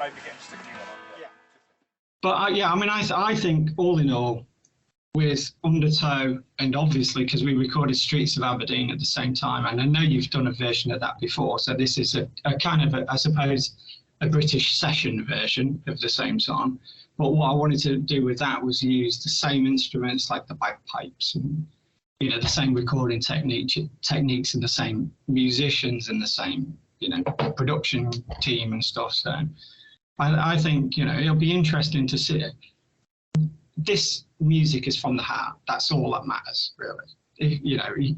maybe getting stick a new one on. Yeah. But yeah, I mean, I think all in all, with Undertow, and obviously because we recorded Streets of Aberdeen at the same time, and I know you've done a version of that before, so this is a kind of, I suppose, a British session version of the same song. But what I wanted to do with that was use the same instruments, like the bagpipes, and the same recording techniques, and the same musicians, and the same production team and stuff. So I think it'll be interesting to see it. This music is from the heart. That's all that matters, really.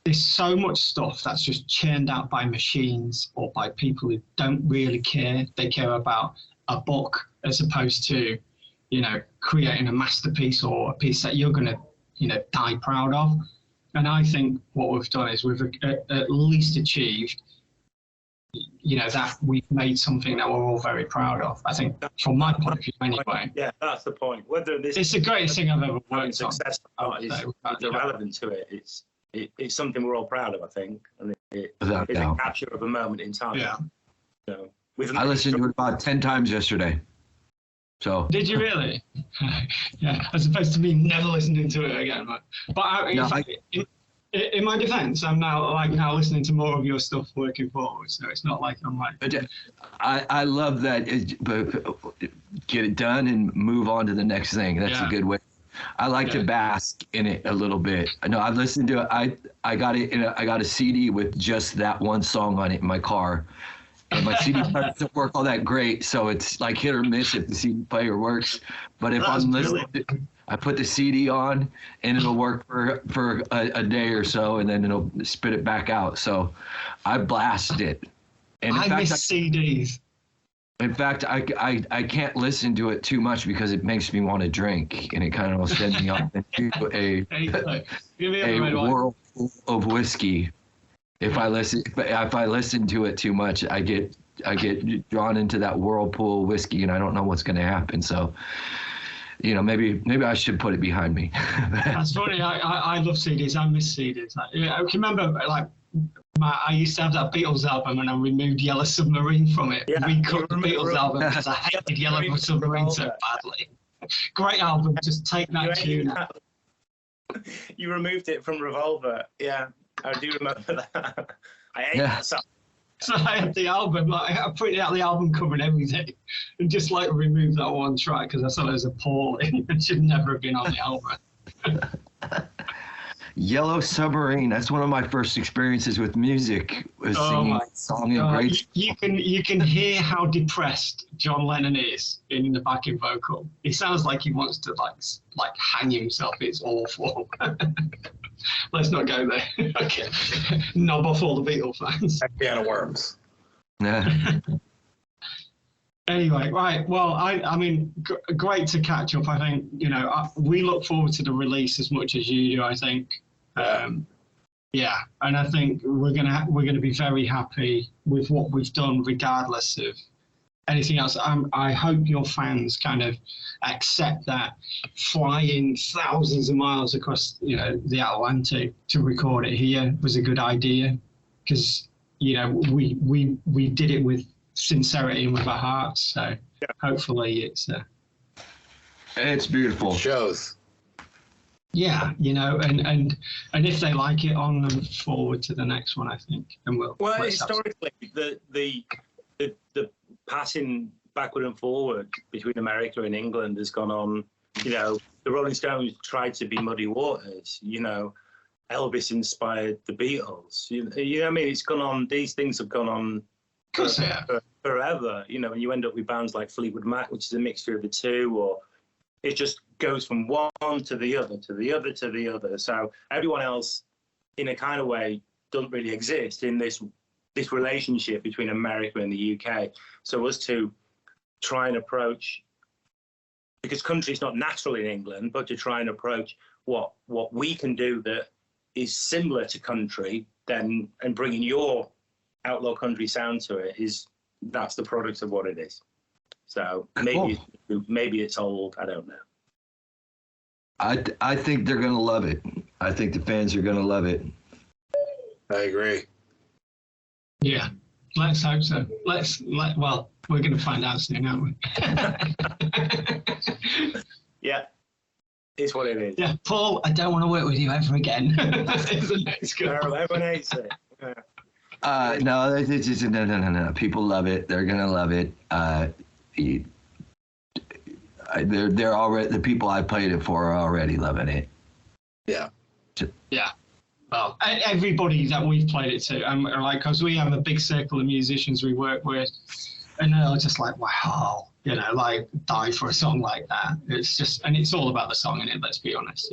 There's so much stuff that's just churned out by machines or by people who don't really care. They care about a book as opposed to, creating a masterpiece or a piece that you're going to, die proud of. And I think what we've done is we've at least achieved, that we've made something that we're all very proud of. I think, from my point of view, anyway. Yeah, that's the point. Whether it's the greatest thing I've ever worked on. Success is irrelevant to it. It's something we're all proud of, I think, and it's a capture of a moment in time. Yeah. I listened to it about 10 times yesterday. So. Did you really? Yeah, as opposed to me never listening to it again. But in my defense, I'm now listening to more of your stuff working forward, so it's not like I'm like. I love that. Get it done and move on to the next thing. That's a good way. I like to bask in it a little bit. No, I've listened to it. I got it. I got a CD with just that one song on it in my car. And my CD player doesn't work all that great, so it's like hit or miss if the CD player works. But if I'm listening, I put the CD on, and it'll work for a day or so, and then it'll spit it back out. So I blast it. And I miss CDs. In fact, I can't listen to it too much because it makes me want to drink, and it kind of will send me off into a whirlpool of whiskey. If I listen to it too much, I get drawn into that whirlpool of whiskey, and I don't know what's going to happen. So, maybe I should put it behind me. That's funny. I love CDs. I miss CDs. I can remember I used to have that Beatles album, and I removed Yellow Submarine from it. Yeah, Recut the Beatles album because I hated Yellow Submarine so badly. Great album. Just take that tune. You removed it from Revolver. Yeah. I do remember that. I hate that song. So I had the album, I printed out the album cover and everything, and just removed that one track because I thought it was appalling. It should never have been on the album. Yellow Submarine. That's one of my first experiences with music. Was singing a song in grade school. You can hear how depressed John Lennon is in the backing vocal. He sounds like he wants to hang himself. It's awful. Let's not go there. Okay. Knob off all the Beatles fans. Piano worms. Yeah. Anyway, right. Well, I mean, great to catch up. I think, we look forward to the release as much as you do, I think. Yeah. And I think we're gonna be very happy with what we've done, regardless of anything else. I hope your fans kind of accept that flying thousands of miles across, the Atlantic to record it here was a good idea, because we did it with sincerity and with our hearts. So hopefully it's beautiful. It shows. Yeah, and if they like it, on them forward to the next one, I think, and well historically the passing backward and forward between America and England has gone on. The Rolling Stones tried to be Muddy Waters. Elvis inspired the Beatles. I mean, it's gone on. These things have gone on forever. And you end up with bands like Fleetwood Mac, which is a mixture of the two, or it just goes from one to the other, to the other, to the other. So everyone else, in a kind of way, doesn't really exist in this relationship between America and the UK. So us to try and approach, because country's not natural in England, but to try and approach what we can do that is similar to country, then, and bringing your outlaw country sound to it, that's the product of what it is. So maybe it's old, I don't know. I think they're gonna love it. I think the fans are gonna love it. I agree. Yeah, Let's hope so. Well, we're going to find out soon, aren't we? Yeah, it's what it is. Yeah, Paul, I don't want to work with you ever again. Is the next No, goal. everyone hates it. No, it's just, no. People love it. They're gonna love it. They're already, the people I played it for are already loving it. Yeah. Yeah. Well, everybody that we've played it to, and we're like, because we have a big circle of musicians we work with, and they're just like, wow, like die for a song like that. It's just, and it's all about the song in it. Let's be honest.